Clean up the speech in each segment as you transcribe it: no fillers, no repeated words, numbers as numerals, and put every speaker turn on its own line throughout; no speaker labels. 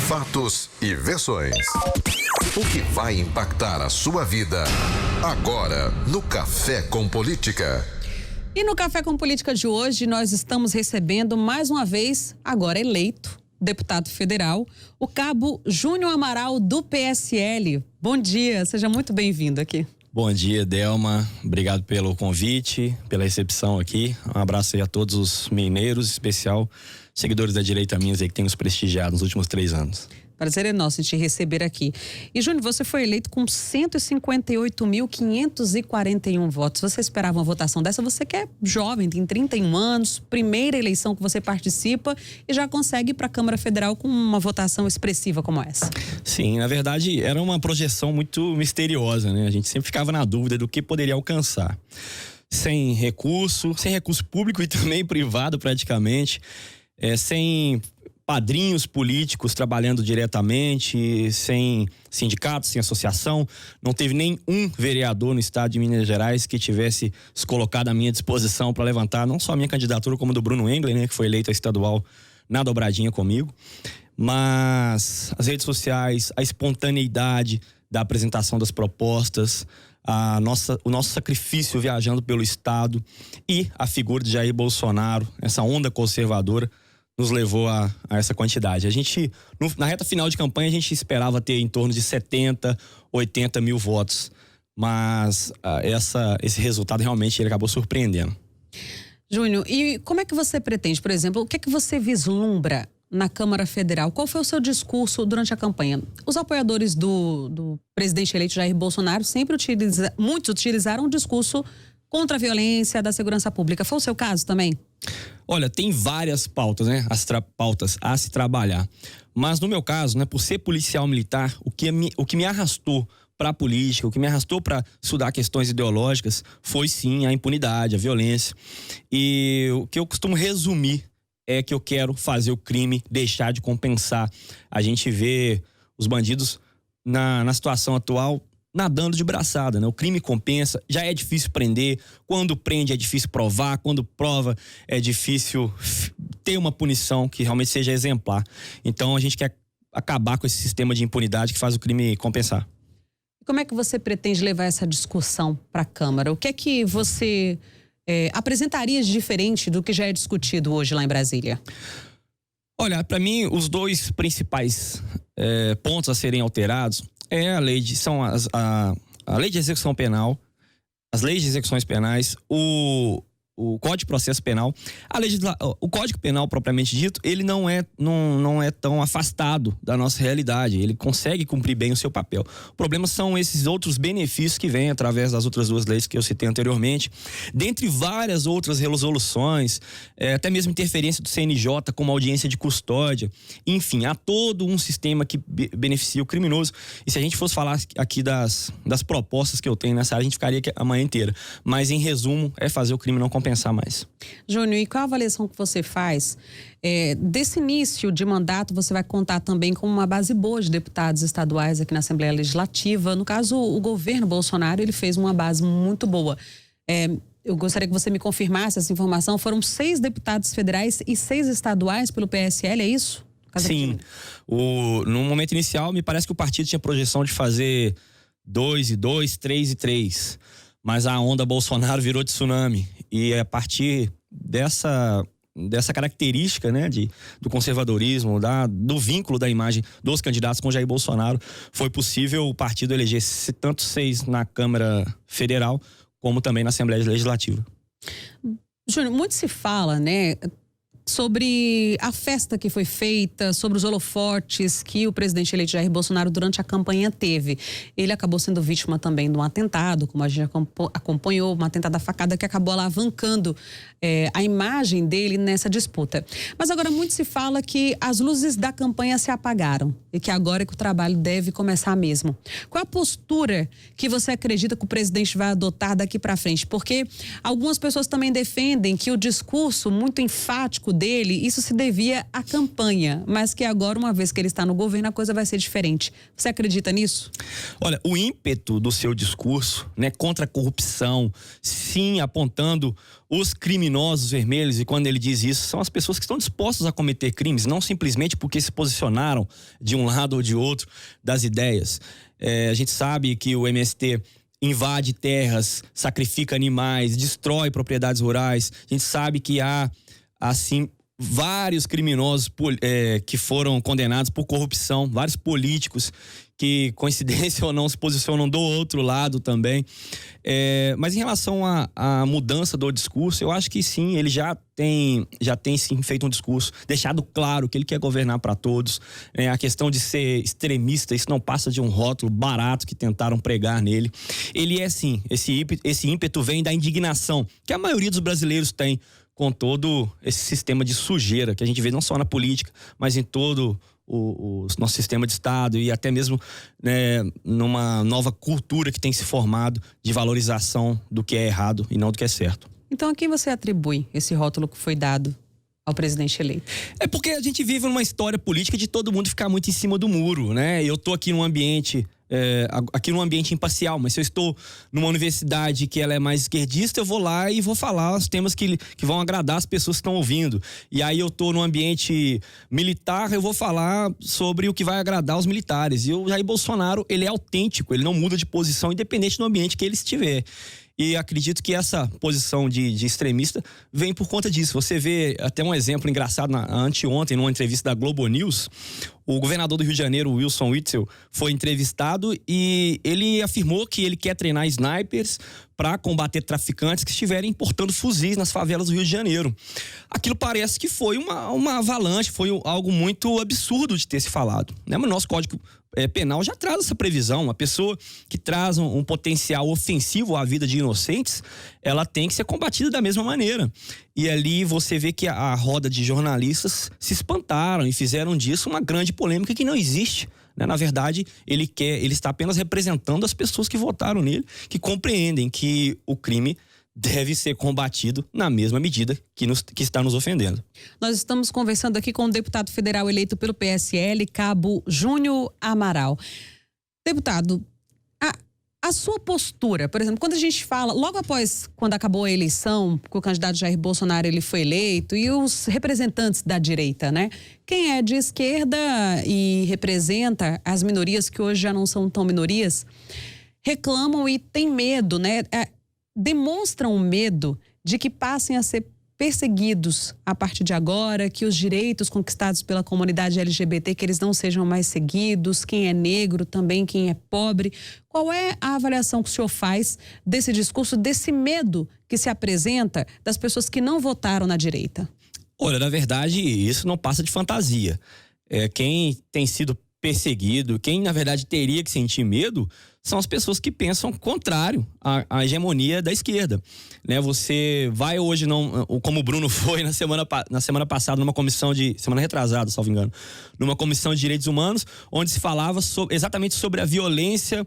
Fatos e versões. O que vai impactar a sua vida agora no Café com Política.
E no Café com Política de hoje nós estamos recebendo mais uma vez, agora eleito, deputado federal, o cabo Júnior Amaral do PSL. Bom dia, seja muito bem-vindo aqui.
Bom dia, Delma. Obrigado pelo convite, pela recepção aqui. Um abraço aí a todos os mineiros, em especial seguidores da direita minhas aí que têm nos prestigiado nos últimos 3 anos.
Prazer é nosso em te receber aqui. E, Júnior, você foi eleito com 158.541 votos. Você esperava uma votação dessa? Você que é jovem, tem 31 anos, primeira eleição que você participa e já consegue ir para a Câmara Federal com uma votação expressiva como essa.
Sim, na verdade era uma projeção muito misteriosa, né? A gente sempre ficava na dúvida do que poderia alcançar. Sem recurso público e também privado praticamente, sem padrinhos políticos trabalhando diretamente, sem sindicatos, sem associação. Não teve nem um vereador no estado de Minas Gerais que tivesse se colocado à minha disposição para levantar não só a minha candidatura, como a do Bruno Engler, né, que foi eleito a estadual na dobradinha comigo. Mas as redes sociais, a espontaneidade da apresentação das propostas, o nosso sacrifício viajando pelo estado e a figura de Jair Bolsonaro, essa onda conservadora, nos levou a essa quantidade. A gente, na reta final de campanha, a gente esperava ter em torno de 70, 80 mil votos. Mas esse resultado realmente ele acabou surpreendendo.
Júnior, e como é que você pretende, por exemplo, o que é que você vislumbra na Câmara Federal? Qual foi o seu discurso durante a campanha? Os apoiadores do presidente eleito Jair Bolsonaro muitos utilizaram o discurso contra a violência, da segurança pública. Foi o seu caso também?
Olha, tem várias pautas, né? Pautas a se trabalhar. Mas no meu caso, né, por ser policial militar, o que me arrastou para a política, o que me arrastou para estudar questões ideológicas foi sim a impunidade, a violência. E o que eu costumo resumir é que eu quero fazer o crime deixar de compensar. A gente vê os bandidos na situação atual nadando de braçada, né? O crime compensa, já é difícil prender, quando prende é difícil provar, quando prova é difícil ter uma punição que realmente seja exemplar. Então a gente quer acabar com esse sistema de impunidade que faz o crime compensar.
Como é que você pretende levar essa discussão para a Câmara? O que é que você apresentaria de diferente do que já é discutido hoje lá em Brasília?
Olha, para mim os 2 principais pontos a serem alterados a lei de execução penal, as leis de execuções penais, o Código de Processo Penal. O Código Penal, propriamente dito, ele não é tão afastado da nossa realidade. Ele consegue cumprir bem o seu papel. O problema são esses outros benefícios que vêm através das outras 2 leis que eu citei anteriormente, dentre várias outras resoluções, até mesmo interferência do CNJ como audiência de custódia. Enfim, há todo um sistema que beneficia o criminoso. E se a gente fosse falar aqui das propostas que eu tenho nessa área, a gente ficaria aqui a manhã inteira. Mas, em resumo, é fazer o crime não compensar mais.
Júnior, e qual a avaliação que você faz desse início de mandato? Você vai contar também com uma base boa de deputados estaduais aqui na Assembleia Legislativa. No caso, o governo Bolsonaro, ele fez uma base muito boa. Eu gostaria que você me confirmasse essa informação. Foram 6 deputados federais e 6 estaduais pelo PSL, é isso?
Sim. No momento inicial, me parece que o partido tinha projeção de fazer 2 e 2, 3 e 3. Mas a onda Bolsonaro virou de tsunami. E a partir dessa característica, né, do conservadorismo, do vínculo da imagem dos candidatos com Jair Bolsonaro, foi possível o partido eleger tanto 6 na Câmara Federal, como também na Assembleia Legislativa.
Júnior, muito se fala, né, sobre a festa que foi feita, sobre os holofotes que o presidente eleito Jair Bolsonaro durante a campanha teve. Ele acabou sendo vítima também de um atentado, como a gente acompanhou, um atentado à facada que acabou alavancando a imagem dele nessa disputa. Mas agora muito se fala que as luzes da campanha se apagaram e que agora é que o trabalho deve começar mesmo. Qual a postura que você acredita que o presidente vai adotar daqui para frente? Porque algumas pessoas também defendem que o discurso muito enfático dele, isso se devia à campanha, mas que agora, uma vez que ele está no governo, a coisa vai ser diferente. Você acredita nisso?
Olha, o ímpeto do seu discurso, né, contra a corrupção, sim, apontando os criminosos vermelhos, e quando ele diz isso, são as pessoas que estão dispostas a cometer crimes, não simplesmente porque se posicionaram de um lado ou de outro das ideias. A gente sabe que o MST invade terras, sacrifica animais, destrói propriedades rurais. A gente sabe que há, assim, vários criminosos que foram condenados por corrupção, vários políticos que, coincidência ou não, se posicionam do outro lado também. Mas em relação à mudança do discurso, eu acho que sim, ele já tem sim feito um discurso, deixado claro que ele quer governar para todos. A questão de ser extremista, isso não passa de um rótulo barato que tentaram pregar nele. Ele é sim, esse ímpeto vem da indignação que a maioria dos brasileiros tem com todo esse sistema de sujeira que a gente vê não só na política, mas em todo o nosso sistema de Estado e até mesmo, né, numa nova cultura que tem se formado de valorização do que é errado e não do que é certo.
Então, a quem você atribui esse rótulo que foi dado ao presidente eleito?
É porque a gente vive numa história política de todo mundo ficar muito em cima do muro, né? Eu tô aqui num ambiente imparcial, mas se eu estou numa universidade que ela é mais esquerdista, eu vou lá e vou falar os temas que vão agradar as pessoas que estão ouvindo. E aí eu tô num ambiente militar, eu vou falar sobre o que vai agradar os militares. E o Jair Bolsonaro, ele é autêntico, ele não muda de posição independente do ambiente que ele estiver. E acredito que essa posição de extremista vem por conta disso. Você vê até um exemplo engraçado anteontem, numa entrevista da Globo News, o governador do Rio de Janeiro, Wilson Witzel, foi entrevistado e ele afirmou que ele quer treinar snipers para combater traficantes que estiverem portando fuzis nas favelas do Rio de Janeiro. Aquilo parece que foi uma avalanche, foi algo muito absurdo de ter se falado, né? Mas o nosso Código Penal já traz essa previsão. Uma pessoa que traz um potencial ofensivo à vida de inocentes, ela tem que ser combatida da mesma maneira. E ali você vê que a roda de jornalistas se espantaram e fizeram disso uma grande polêmica que não existe. Na verdade, ele está apenas representando as pessoas que votaram nele, que compreendem que o crime deve ser combatido na mesma medida que está nos ofendendo.
Nós estamos conversando aqui com o deputado federal eleito pelo PSL, Cabo Júnior Amaral. Deputado, a sua postura, por exemplo, quando a gente fala, logo após, quando acabou a eleição, que o candidato Jair Bolsonaro ele foi eleito, e os representantes da direita, né? Quem é de esquerda e representa as minorias, que hoje já não são tão minorias, reclamam e têm medo, né? Demonstram medo de que passem a ser perseguidos a partir de agora, que os direitos conquistados pela comunidade LGBT, que eles não sejam mais seguidos, quem é negro também, quem é pobre. Qual é a avaliação que o senhor faz desse discurso, desse medo que se apresenta das pessoas que não votaram na direita?
Olha, na verdade, isso não passa de fantasia. Quem tem sido perseguido, quem na verdade teria que sentir medo, são as pessoas que pensam contrário à hegemonia da esquerda, né? Você vai hoje, como o Bruno foi na semana passada, numa comissão semana retrasada, salvo engano, numa comissão de direitos humanos, onde se falava exatamente sobre a violência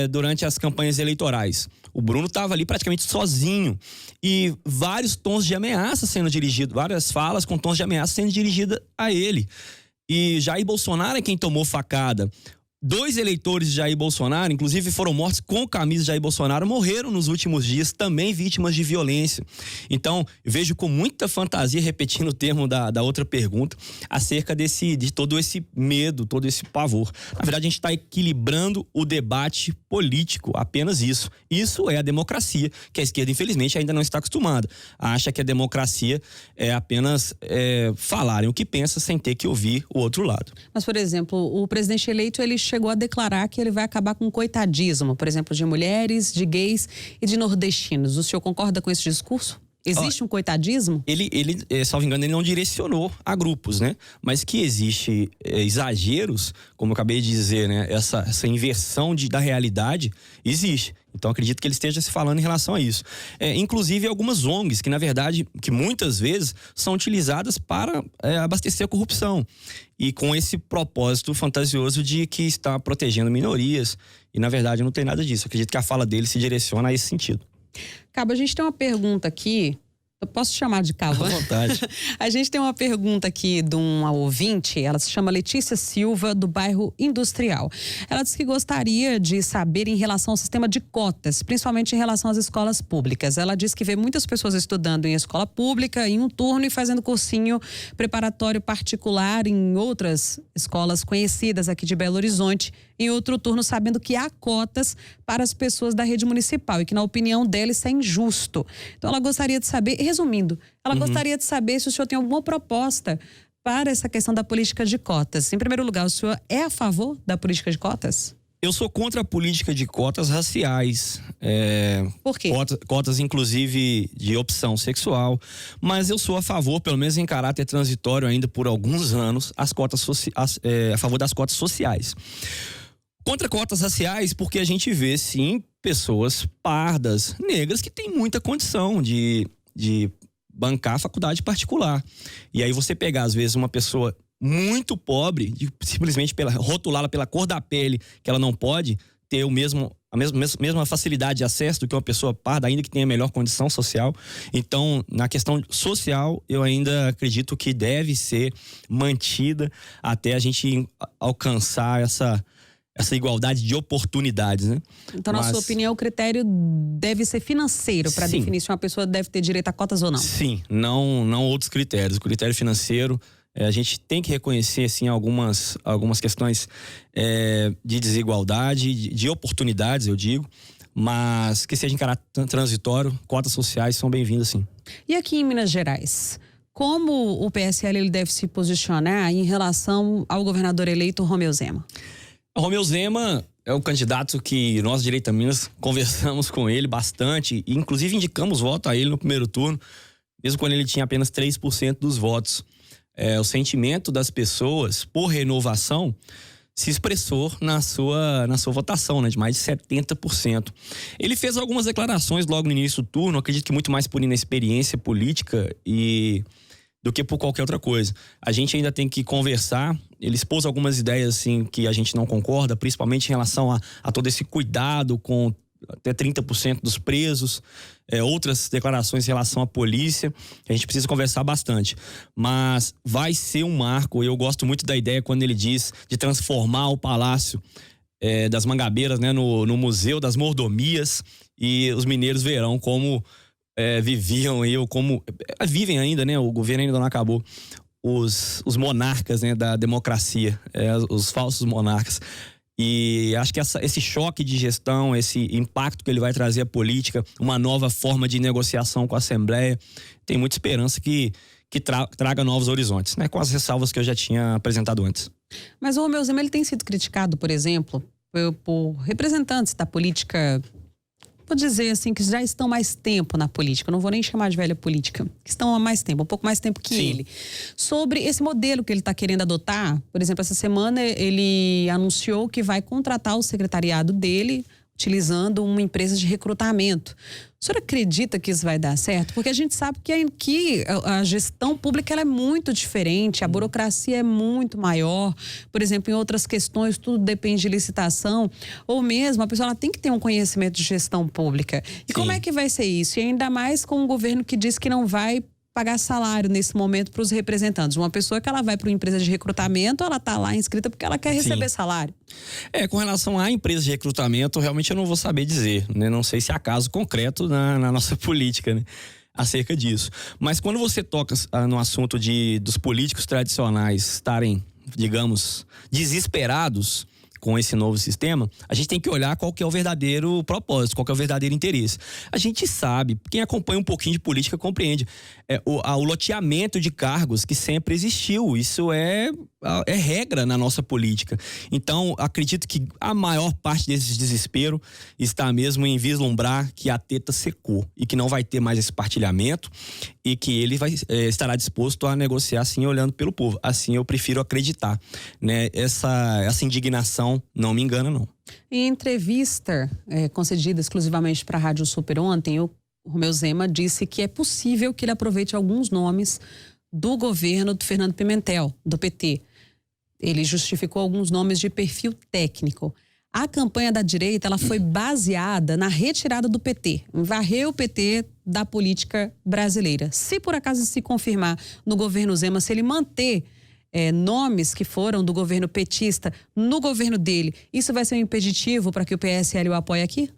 durante as campanhas eleitorais. O Bruno estava ali praticamente sozinho e vários tons de ameaça sendo dirigidos, várias falas com tons de ameaça sendo dirigidas a ele. E Jair Bolsonaro é quem tomou facada. 2 eleitores de Jair Bolsonaro, inclusive foram mortos com camisa de Jair Bolsonaro, morreram nos últimos dias, também vítimas de violência. Então, eu vejo com muita fantasia, repetindo o termo da outra pergunta, acerca de todo esse medo, todo esse pavor. Na verdade, a gente está equilibrando o debate político, apenas isso. Isso é a democracia, que a esquerda, infelizmente, ainda não está acostumada. Acha que a democracia é apenas falarem o que pensa sem ter que ouvir o outro lado.
Mas, por exemplo, o presidente eleito, ele chegou a declarar que ele vai acabar com o coitadismo, por exemplo, de mulheres, de gays e de nordestinos. O senhor concorda com esse discurso? Existe um coitadismo?
Ele, salvo engano, ele não direcionou a grupos, né? Mas que existe exageros, como eu acabei de dizer, né? Essa inversão da realidade existe. Então, acredito que ele esteja se falando em relação a isso. Inclusive, algumas ONGs que, na verdade, que muitas vezes são utilizadas para abastecer a corrupção. E com esse propósito fantasioso de que está protegendo minorias. E, na verdade, não tem nada disso. Acredito que a fala dele se direciona a esse sentido.
Cabo, a gente tem uma pergunta aqui Eu posso te chamar de Cavan?
À vontade.
A gente tem uma pergunta aqui de uma ouvinte, ela se chama Letícia Silva, do bairro Industrial. Ela disse que gostaria de saber em relação ao sistema de cotas, principalmente em relação às escolas públicas. Ela diz que vê muitas pessoas estudando em escola pública, em um turno e fazendo cursinho preparatório particular em outras escolas conhecidas aqui de Belo Horizonte, em outro turno sabendo que há cotas para as pessoas da rede municipal e que, na opinião dela, isso é injusto. Então, ela gostaria de saber, resumindo, ela gostaria de saber se o senhor tem alguma proposta para essa questão da política de cotas. Em primeiro lugar, o senhor é a favor da política de cotas?
Eu sou contra a política de cotas raciais.
Por quê?
Cotas, inclusive, de opção sexual. Mas eu sou a favor, pelo menos em caráter transitório ainda por alguns anos, a favor das cotas sociais. Contra cotas raciais, porque a gente vê, sim, pessoas pardas, negras, que têm muita condição de bancar a faculdade particular. E aí você pegar, às vezes, uma pessoa muito pobre, simplesmente rotulá-la pela cor da pele, que ela não pode ter a mesma facilidade de acesso do que uma pessoa parda, ainda que tenha melhor condição social. Então, na questão social, eu ainda acredito que deve ser mantida até a gente alcançar essa igualdade de oportunidades, né?
Então, na sua opinião, o critério deve ser financeiro para definir se uma pessoa deve ter direito a cotas ou não? Sim,
não outros critérios. O critério financeiro, a gente tem que reconhecer, assim, algumas questões de desigualdade, de oportunidades, eu digo, mas que seja em caráter transitório, cotas sociais são bem-vindas, sim.
E aqui em Minas Gerais, como o PSL ele deve se posicionar em relação ao governador eleito Romeu Zema?
Romeu Zema é o candidato que nós, Direita Minas, conversamos com ele bastante e inclusive indicamos voto a ele no primeiro turno, mesmo quando ele tinha apenas 3% dos votos. O sentimento das pessoas por renovação se expressou na sua votação, né, de mais de 70%. Ele fez algumas declarações logo no início do turno, acredito que muito mais por inexperiência política do que por qualquer outra coisa. A gente ainda tem que conversar. Ele expôs algumas ideias assim que a gente não concorda, principalmente em relação a todo esse cuidado com até 30% dos presos, outras declarações em relação à polícia, que a gente precisa conversar bastante. Mas vai ser um marco. Eu gosto muito da ideia quando ele diz de transformar o Palácio das Mangabeiras, né, no Museu das Mordomias, e os mineiros verão como viviam ou como vivem ainda, né? O governo ainda não acabou. Os monarcas, né, da democracia, os falsos monarcas. E acho que esse choque de gestão, esse impacto que ele vai trazer à política, uma nova forma de negociação com a Assembleia, tem muita esperança que traga novos horizontes, né? Com as ressalvas que eu já tinha apresentado antes.
Mas o Romeu Zema, ele tem sido criticado, por exemplo, por representantes da política, vou dizer assim, que já estão mais tempo na política, não vou nem chamar de velha política, que estão há mais tempo, um pouco mais tempo que ele, sobre esse modelo que ele está querendo adotar. Por exemplo, essa semana ele anunciou que vai contratar o secretariado dele utilizando uma empresa de recrutamento. O senhor acredita que isso vai dar certo? Porque a gente sabe que a gestão pública ela é muito diferente, a burocracia é muito maior. Por exemplo, em outras questões, tudo depende de licitação. Ou mesmo, a pessoa ela tem que ter um conhecimento de gestão pública. E como é que vai ser isso? E ainda mais com um governo que diz que não vai pagar salário nesse momento para os representantes. Uma pessoa que ela vai para uma empresa de recrutamento, ela está lá inscrita porque ela quer receber salário.
Com relação à empresa de recrutamento, realmente eu não vou saber dizer, né? Não sei se há caso concreto na nossa política, né, acerca disso. Mas quando você toca no assunto dos políticos tradicionais estarem, digamos, desesperados com esse novo sistema, a gente tem que olhar qual que é o verdadeiro propósito, qual que é o verdadeiro interesse. A gente sabe, quem acompanha um pouquinho de política compreende, o loteamento de cargos que sempre existiu, isso é regra na nossa política. Então, acredito que a maior parte desse desespero está mesmo em vislumbrar que a teta secou e que não vai ter mais esse partilhamento e que ele estará disposto a negociar assim, olhando pelo povo. Assim eu prefiro acreditar, né? Essa indignação não me engana, não.
Em entrevista concedida exclusivamente para a Rádio Super ontem, o Romeu Zema disse que é possível que ele aproveite alguns nomes do governo do Fernando Pimentel, do PT. Ele justificou alguns nomes de perfil técnico. A campanha da direita ela foi baseada na retirada do PT. Varreu o PT da política brasileira. Se por acaso se confirmar no governo Zema, se ele manter nomes que foram do governo petista no governo dele, isso vai ser um impeditivo para que o PSL o apoie aqui?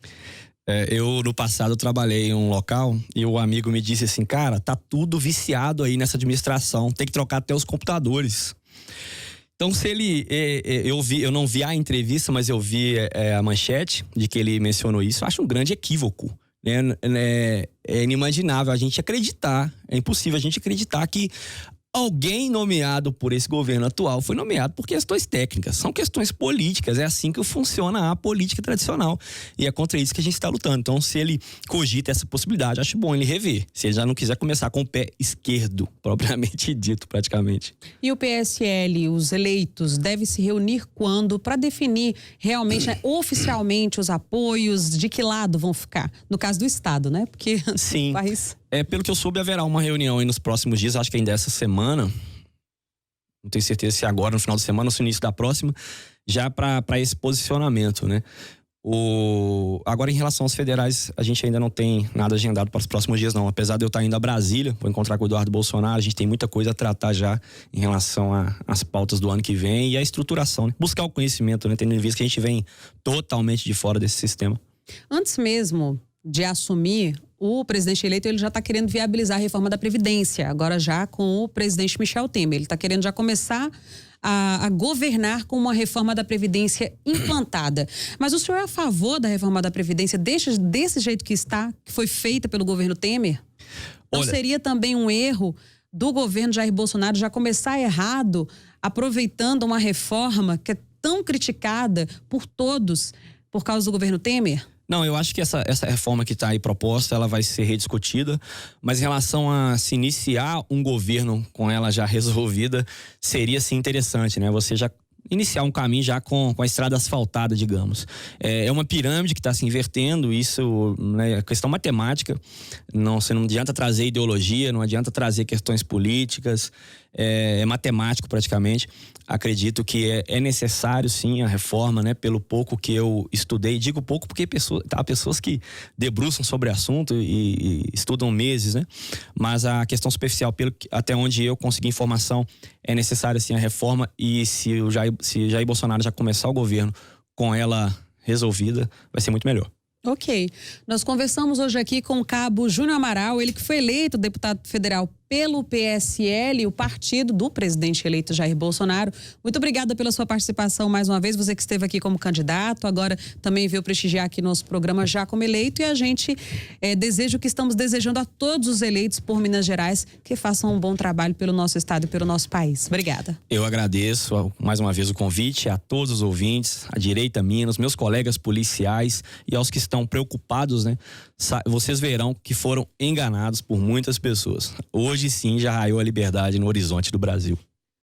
Eu, no passado, trabalhei em um local e o amigo me disse assim, cara, tá tudo viciado aí nessa administração, tem que trocar até os computadores. Então, se ele... eu não vi a entrevista, mas eu vi a manchete de que ele mencionou isso. Eu acho um grande equívoco. É inimaginável a gente acreditar, é impossível a gente acreditar que alguém nomeado por esse governo atual foi nomeado por questões técnicas. São questões políticas, é assim que funciona a política tradicional. E é contra isso que a gente está lutando. Então, se ele cogita essa possibilidade, acho bom ele rever. Se ele já não quiser começar com o pé esquerdo, propriamente dito, praticamente.
E o PSL, os eleitos, devem se reunir quando? Para definir realmente, oficialmente, os apoios, de que lado vão ficar? No caso do Estado, né? Porque
sim.
O país...
Pelo que eu soube, haverá uma reunião aí nos próximos dias, acho que ainda essa semana. Não tenho certeza se agora, no final de semana ou se no início da próxima, já para esse posicionamento, né? Agora, em relação aos federais, a gente ainda não tem nada agendado para os próximos dias, não. Apesar de eu estar indo a Brasília, vou encontrar com o Eduardo Bolsonaro, a gente tem muita coisa a tratar já em relação às pautas do ano que vem e a estruturação, né? Buscar o conhecimento, né? Tendo em vista que a gente vem totalmente de fora desse sistema.
Antes mesmo de assumir, o presidente eleito ele já está querendo viabilizar a reforma da Previdência, agora já com o presidente Michel Temer. Ele está querendo já começar a governar com uma reforma da Previdência implantada. Mas o senhor é a favor da reforma da Previdência desse jeito que está, que foi feita pelo governo Temer? Não seria também um erro do governo Jair Bolsonaro já começar errado, aproveitando uma reforma que é tão criticada por todos por causa do governo Temer?
Não, eu acho que essa reforma que está aí proposta, ela vai ser rediscutida, mas em relação a se iniciar um governo com ela já resolvida, seria sim interessante, né? Você já iniciar um caminho já com a estrada asfaltada, digamos. É uma pirâmide que está se invertendo, isso, né, é questão matemática. Você não adianta trazer ideologia, não adianta trazer questões políticas, é matemático praticamente. Acredito que é necessário sim a reforma, né? Pelo pouco que eu estudei, digo pouco porque há pessoas que debruçam sobre o assunto e estudam meses, né? Mas a questão superficial, até onde eu consegui informação, é necessário sim a reforma, e se Jair Bolsonaro já começar o governo com ela resolvida, vai ser muito melhor.
Ok. Nós conversamos hoje aqui com o cabo Júnior Amaral, ele que foi eleito deputado federal pelo PSL, o partido do presidente eleito Jair Bolsonaro. Muito obrigada pela sua participação mais uma vez, você que esteve aqui como candidato, agora também veio prestigiar aqui nosso programa já como eleito, e a gente deseja o que estamos desejando a todos os eleitos por Minas Gerais, que façam um bom trabalho pelo nosso estado e pelo nosso país. Obrigada.
Eu agradeço mais uma vez o convite a todos os ouvintes, a Direita Minas, meus colegas policiais e aos que estão preocupados, né? Vocês verão que foram enganados por muitas pessoas. Hoje sim já raiou a liberdade no horizonte do Brasil.